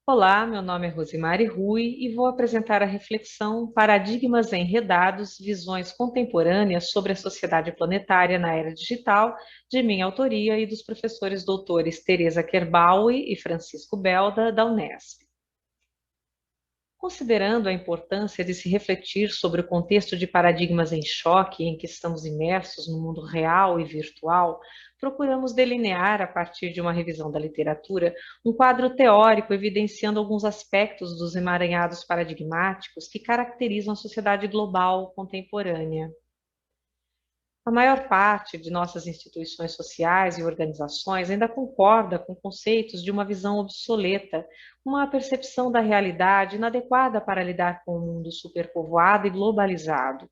Olá, meu nome é Rosimari Rui e vou apresentar a reflexão Paradigmas Enredados, Visões Contemporâneas sobre a Sociedade Planetária na Era Digital, de minha autoria e dos professores doutores Teresa Kerbaui e Francisco Belda, da Unesp. Considerando a importância de se refletir sobre o contexto de paradigmas em choque em que estamos imersos no mundo real e virtual, procuramos delinear, a partir de uma revisão da literatura, um quadro teórico evidenciando alguns aspectos dos emaranhados paradigmáticos que caracterizam a sociedade global contemporânea. A maior parte de nossas instituições sociais e organizações ainda concorda com conceitos de uma visão obsoleta, uma percepção da realidade inadequada para lidar com um mundo superpovoado e globalizado.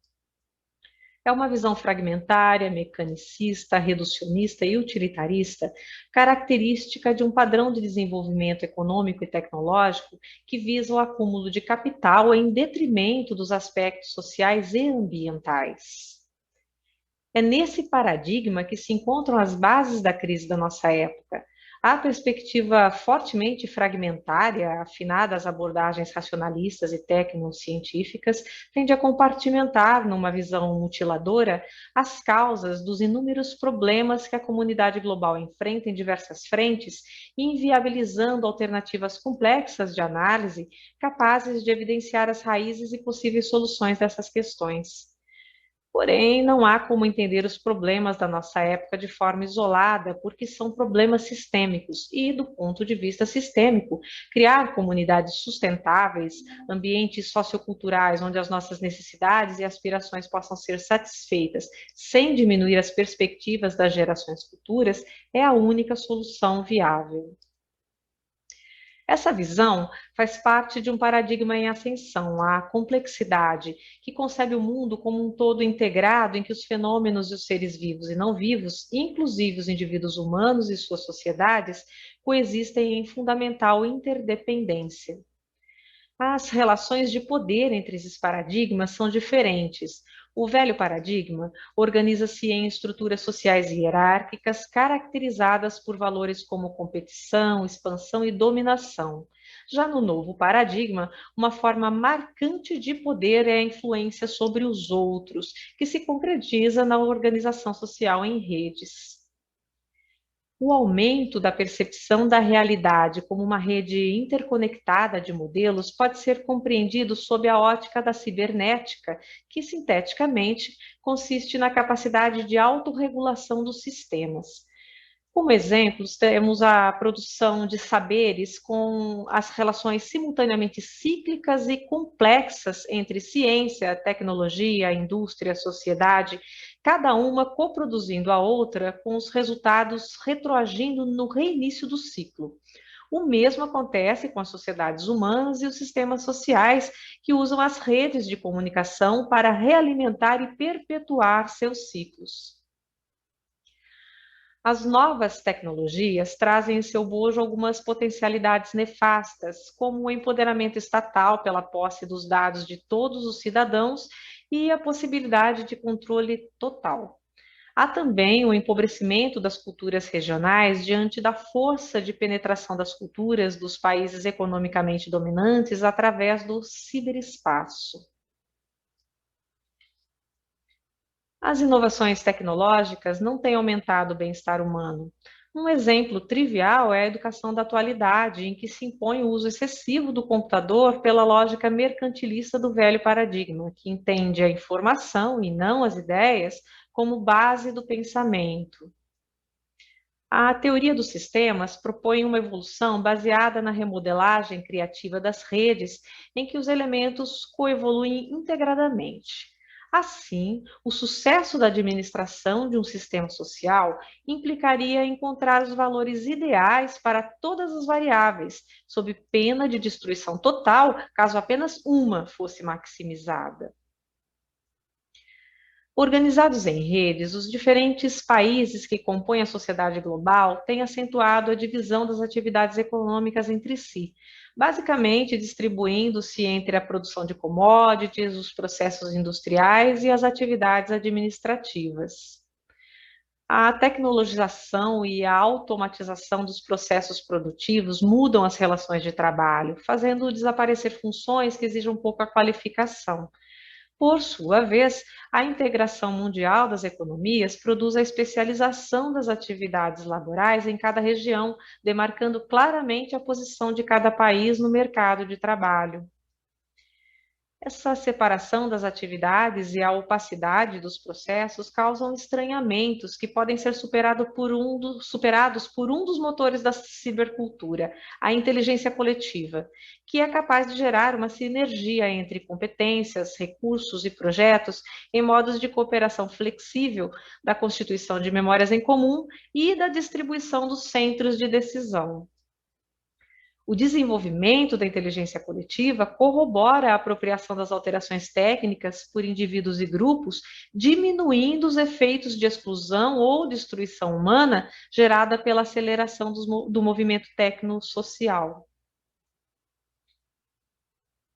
É uma visão fragmentária, mecanicista, reducionista e utilitarista, característica de um padrão de desenvolvimento econômico e tecnológico que visa o acúmulo de capital em detrimento dos aspectos sociais e ambientais. É nesse paradigma que se encontram as bases da crise da nossa época. A perspectiva fortemente fragmentária, afinada às abordagens racionalistas e tecnocientíficas, tende a compartimentar, numa visão mutiladora, as causas dos inúmeros problemas que a comunidade global enfrenta em diversas frentes, inviabilizando alternativas complexas de análise capazes de evidenciar as raízes e possíveis soluções dessas questões. Porém, não há como entender os problemas da nossa época de forma isolada, porque são problemas sistêmicos e, do ponto de vista sistêmico, criar comunidades sustentáveis, ambientes socioculturais onde as nossas necessidades e aspirações possam ser satisfeitas, sem diminuir as perspectivas das gerações futuras, é a única solução viável. Essa visão faz parte de um paradigma em ascensão, a complexidade, que concebe o mundo como um todo integrado em que os fenômenos e os seres vivos e não vivos, inclusive os indivíduos humanos e suas sociedades, coexistem em fundamental interdependência. As relações de poder entre esses paradigmas são diferentes. O velho paradigma organiza-se em estruturas sociais hierárquicas caracterizadas por valores como competição, expansão e dominação. Já no novo paradigma, uma forma marcante de poder é a influência sobre os outros, que se concretiza na organização social em redes. O aumento da percepção da realidade como uma rede interconectada de modelos pode ser compreendido sob a ótica da cibernética, que, sinteticamente, consiste na capacidade de autorregulação dos sistemas. Como exemplos, temos a produção de saberes com as relações simultaneamente cíclicas e complexas entre ciência, tecnologia, indústria, sociedade, cada uma coproduzindo a outra, com os resultados retroagindo no reinício do ciclo. O mesmo acontece com as sociedades humanas e os sistemas sociais, que usam as redes de comunicação para realimentar e perpetuar seus ciclos. As novas tecnologias trazem em seu bojo algumas potencialidades nefastas, como o empoderamento estatal pela posse dos dados de todos os cidadãos e a possibilidade de controle total. Há também o empobrecimento das culturas regionais diante da força de penetração das culturas dos países economicamente dominantes através do ciberespaço. As inovações tecnológicas não têm aumentado o bem-estar humano. Um exemplo trivial é a educação da atualidade, em que se impõe o uso excessivo do computador pela lógica mercantilista do velho paradigma, que entende a informação e não as ideias como base do pensamento. A teoria dos sistemas propõe uma evolução baseada na remodelagem criativa das redes, em que os elementos coevoluem integradamente. Assim, o sucesso da administração de um sistema social implicaria encontrar os valores ideais para todas as variáveis, sob pena de destruição total, caso apenas uma fosse maximizada. Organizados em redes, os diferentes países que compõem a sociedade global têm acentuado a divisão das atividades econômicas entre si, basicamente distribuindo-se entre a produção de commodities, os processos industriais e as atividades administrativas. A tecnologização e a automatização dos processos produtivos mudam as relações de trabalho, fazendo desaparecer funções que exigem pouca qualificação. Por sua vez, a integração mundial das economias produz a especialização das atividades laborais em cada região, demarcando claramente a posição de cada país no mercado de trabalho. Essa separação das atividades e a opacidade dos processos causam estranhamentos que podem ser superados por um dos motores da cibercultura, a inteligência coletiva, que é capaz de gerar uma sinergia entre competências, recursos e projetos em modos de cooperação flexível, da constituição de memórias em comum e da distribuição dos centros de decisão. O desenvolvimento da inteligência coletiva corrobora a apropriação das alterações técnicas por indivíduos e grupos, diminuindo os efeitos de exclusão ou destruição humana gerada pela aceleração do movimento tecnosocial.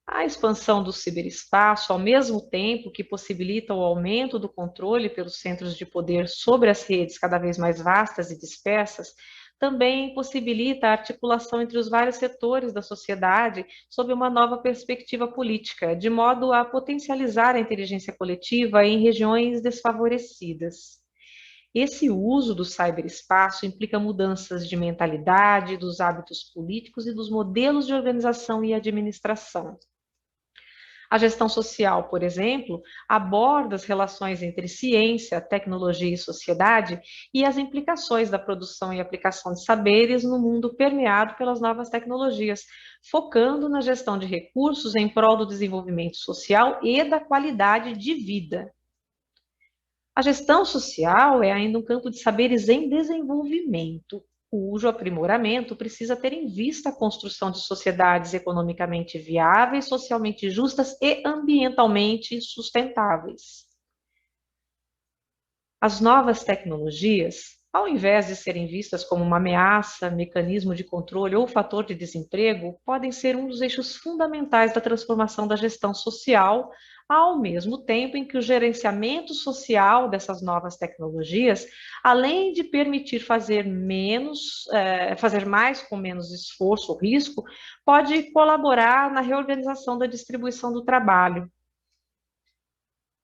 A expansão do ciberespaço, ao mesmo tempo que possibilita o aumento do controle pelos centros de poder sobre as redes cada vez mais vastas e dispersas, também possibilita a articulação entre os vários setores da sociedade sob uma nova perspectiva política, de modo a potencializar a inteligência coletiva em regiões desfavorecidas. Esse uso do ciberespaço implica mudanças de mentalidade, dos hábitos políticos e dos modelos de organização e administração. A gestão social, por exemplo, aborda as relações entre ciência, tecnologia e sociedade e as implicações da produção e aplicação de saberes no mundo permeado pelas novas tecnologias, focando na gestão de recursos em prol do desenvolvimento social e da qualidade de vida. A gestão social é ainda um campo de saberes em desenvolvimento, cujo aprimoramento precisa ter em vista a construção de sociedades economicamente viáveis, socialmente justas e ambientalmente sustentáveis. As novas tecnologias, ao invés de serem vistas como uma ameaça, mecanismo de controle ou fator de desemprego, podem ser um dos eixos fundamentais da transformação da gestão social, ao mesmo tempo em que o gerenciamento social dessas novas tecnologias, além de permitir fazer mais com menos esforço ou risco, pode colaborar na reorganização da distribuição do trabalho.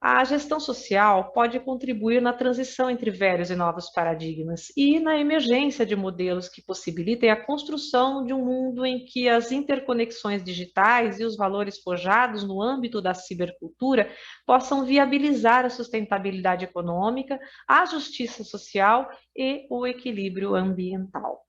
A gestão social pode contribuir na transição entre velhos e novos paradigmas e na emergência de modelos que possibilitem a construção de um mundo em que as interconexões digitais e os valores forjados no âmbito da cibercultura possam viabilizar a sustentabilidade econômica, a justiça social e o equilíbrio ambiental.